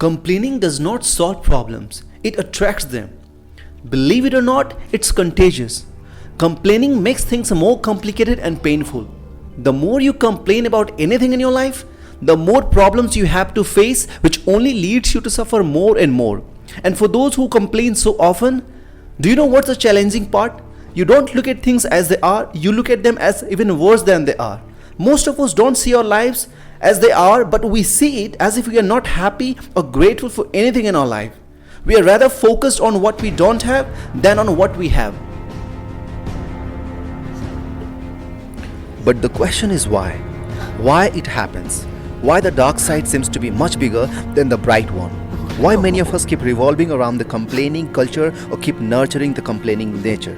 Complaining does not solve problems, it attracts them. Believe it or not, it's contagious. Complaining makes things more complicated and painful. The more you complain about anything in your life, the more problems you have to face, which only leads you to suffer more and more. And for those who complain so often, do you know what's the challenging part? You don't look at things as they are, you look at them as even worse than they are. Most of us don't see our lives as they are, but we see it as if we are not happy or grateful for anything in our life. We are rather focused on what we don't have than on what we have. But the question is why? Why it happens? Why the dark side seems to be much bigger than the bright one? Why many of us keep revolving around the complaining culture or keep nurturing the complaining nature?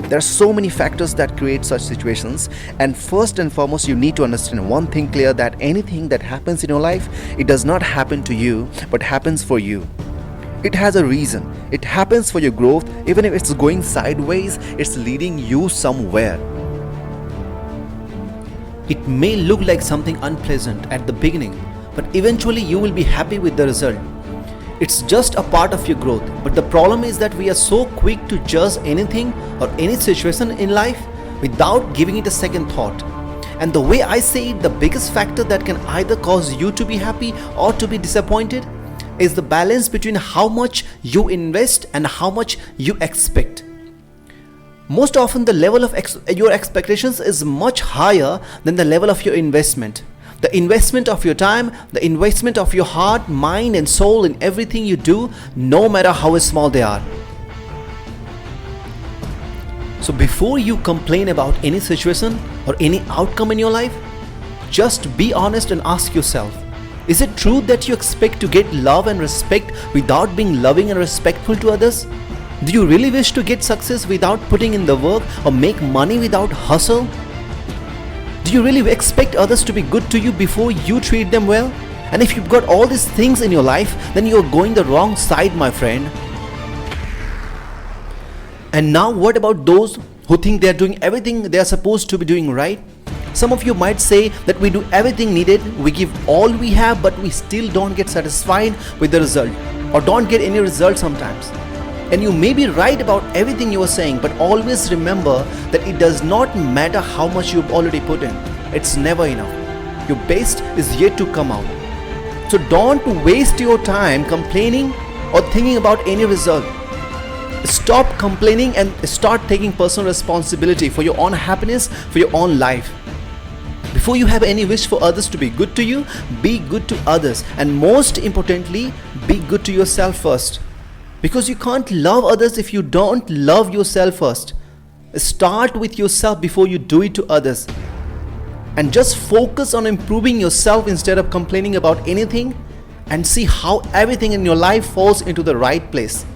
There are so many factors that create such situations, and first and foremost you need to understand one thing clear, that anything that happens in your life, it does not happen to you but happens for you. It has a reason. It happens for your growth. Even if it's going sideways, it's leading you somewhere. It may look like something unpleasant at the beginning, but eventually you will be happy with the result. It's just a part of your growth. But the problem is that we are so quick to judge anything or any situation in life without giving it a second thought. And the way I say it, the biggest factor that can either cause you to be happy or to be disappointed is the balance between how much you invest and how much you expect. Most often the level of your expectations is much higher than the level of your investment. The investment of your time, the investment of your heart, mind and soul in everything you do, no matter how small they are. So before you complain about any situation or any outcome in your life, just be honest and ask yourself, is it true that you expect to get love and respect without being loving and respectful to others? Do you really wish to get success without putting in the work or make money without hustle? Do you really expect others to be good to you before you treat them well? And if you've got all these things in your life, then you're going the wrong side, my friend. And now what about those who think they're doing everything they're supposed to be doing right? Some of you might say that we do everything needed, we give all we have, but we still don't get satisfied with the result or don't get any result sometimes. And you may be right about everything you are saying, but always remember that it does not matter how much you've already put in. It's never enough. Your best is yet to come out. So don't waste your time complaining or thinking about any result. Stop complaining and start taking personal responsibility for your own happiness, for your own life. Before you have any wish for others to be good to you, be good to others. And most importantly, be good to yourself first. Because you can't love others if you don't love yourself first. Start with yourself before you do it to others. And just focus on improving yourself instead of complaining about anything, and see how everything in your life falls into the right place.